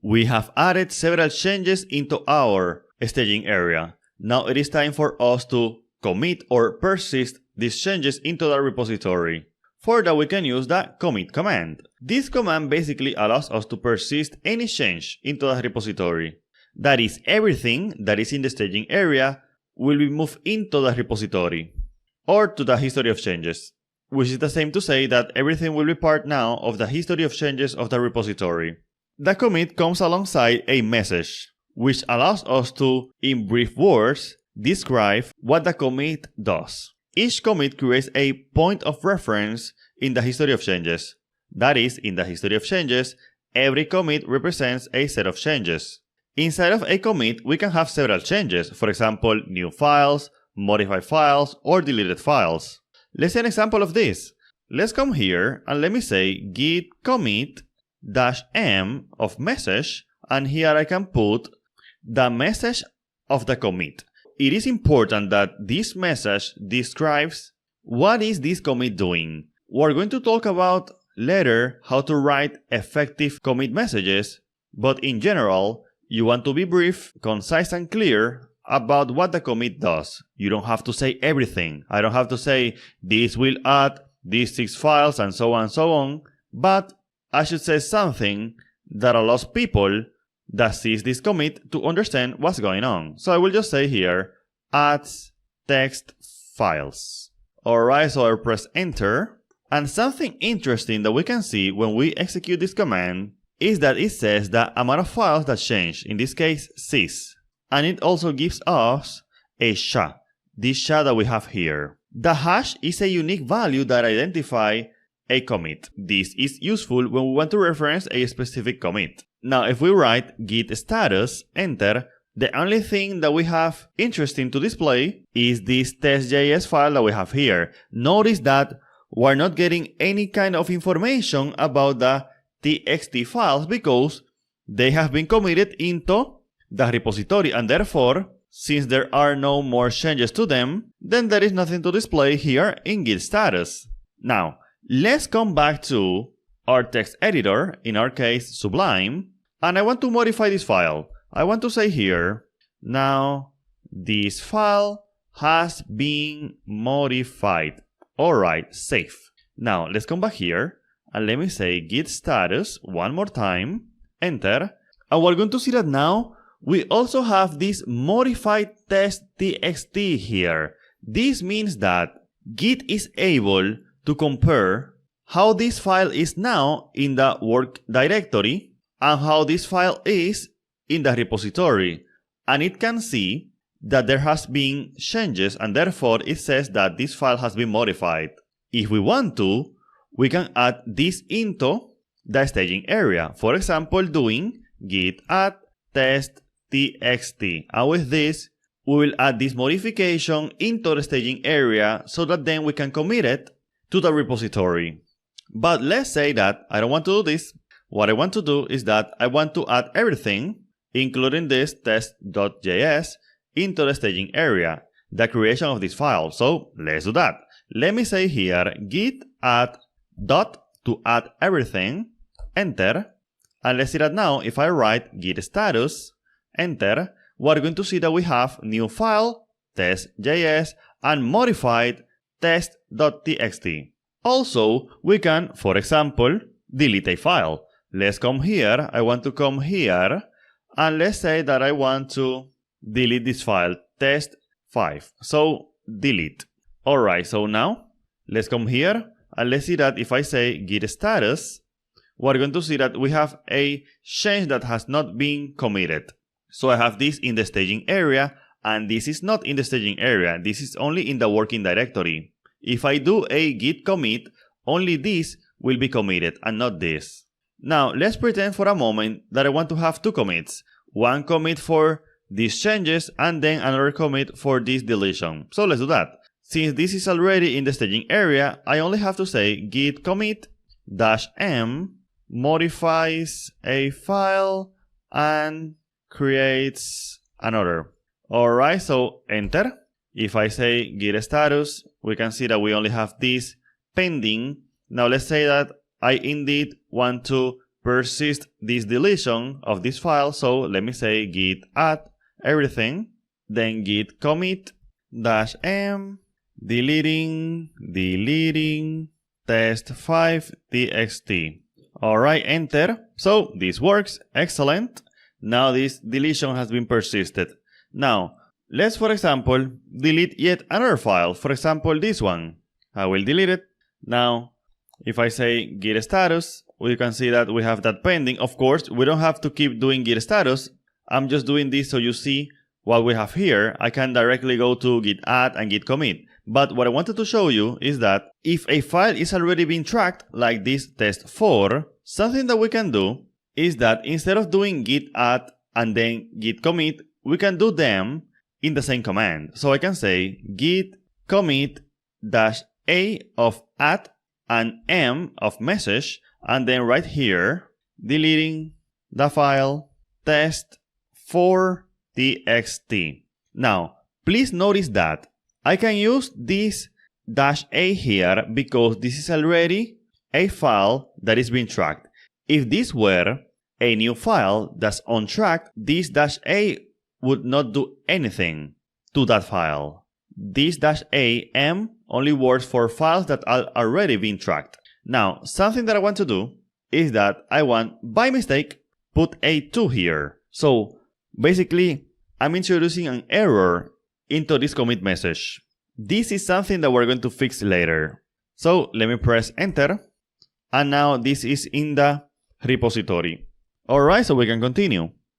We have added several changes into our staging area. Now it is time for us to commit or persist these changes into the repository. For that we can use the commit command. This command basically allows us to persist any change into the repository. That is, everything that is in the staging area will be moved into the repository or to the history of changes, which is the same to say that everything will be part now of the history of changes of the repository. The commit comes alongside a message, which allows us to, in brief words, describe what the commit does. Each commit creates a point of reference in the history of changes. That is, in the history of changes, every commit represents a set of changes. Inside of a commit, we can have several changes, for example, new files, modified files, or deleted files. Let's see an example of this. Let's come here and let me say git commit -m of message, and here I can put the message of the commit. It is important that this message describes what is this commit doing. We're going to talk about later how to write effective commit messages, but in general, you want to be brief, concise, and clear about what the commit does. You don't have to say everything. I don't have to say this will add these 6 files and so on, but I should say something that allows people that sees this commit to understand what's going on. So I will just say here, adds text files. Alright, so I'll press enter. And something interesting that we can see when we execute this command is that it says the amount of files that change, in this case 6. And it also gives us a SHA, this SHA that we have here. The hash is a unique value that identifies a commit. This is useful when we want to reference a specific commit. Now if we write git status, enter, the only thing that we have interesting to display is this test.js file that we have here. Notice that we're not getting any kind of information about the txt files because they have been committed into the repository, and therefore, since there are no more changes to them, then there is nothing to display here in git status. Now, let's come back to our text editor, in our case Sublime, and I want to modify this file. I want to say here, now this file has been modified. Alright, save. Now let's come back here and let me say git status one more time, enter, and we're going to see that now we also have this modified test.txt here. This means that Git is able to compare how this file is now in the work directory and how this file is in the repository. And it can see that there has been changes, and therefore it says that this file has been modified. If we want to, we can add this into the staging area. For example, doing git add test.txt. And with this, we will add this modification into the staging area so that then we can commit it to the repository. But let's say that I don't want to do this. What I want to do is that I want to add everything, including this test.js, into the staging area, the creation of this file. So let's do that. Let me say here git add dot to add everything, enter, and let's see that now if I write git status, enter, we're going to see that we have new file, test.js, and modified test.txt. Also, we can, for example, delete a file. Let's come here, I want to come here, and let's say that I want to delete this file, test5. So, delete. Alright, so now, let's come here, and let's see that if I say git status, we're going to see that we have a change that has not been committed. So I have this in the staging area, and this is not in the staging area. This is only in the working directory. If I do a git commit, only this will be committed and not this. Now, let's pretend for a moment that I want to have 2 commits. One commit for these changes and then another commit for this deletion. So let's do that. Since this is already in the staging area, I only have to say git commit -m modifies a file and creates another. Alright, so enter. If I say git status, we can see that we only have this pending. Now let's say that I indeed want to persist this deletion of this file. So let me say git add everything, then git commit -m deleting test5 txt. Alright, enter. So this works. Excellent. Now this deletion has been persisted. Now let's, for example, delete yet another file. For example, this one. I will delete it. Now if I say git status, we can see that we have that pending. Of course, we don't have to keep doing git status. I'm just doing this so you see what we have here. I can directly go to git add and git commit. But what I wanted to show you is that if a file is already being tracked, like this test4, something that we can do is that instead of doing git add and then git commit, we can do them in the same command. So I can say git commit -a of add and m of message, and then right here, deleting the file test4 txt. Now, please notice that I can use this -a here because this is already a file that is being tracked. If this were a new file that's untracked, this -a would not do anything to that file. This -am only works for files that are already being tracked. Now, something that I want to do is that I want, by mistake, put a 2 here. So basically, I'm introducing an error into this commit message. This is something that we're going to fix later. So let me press enter. And now this is in the repository. Alright, so we can continue.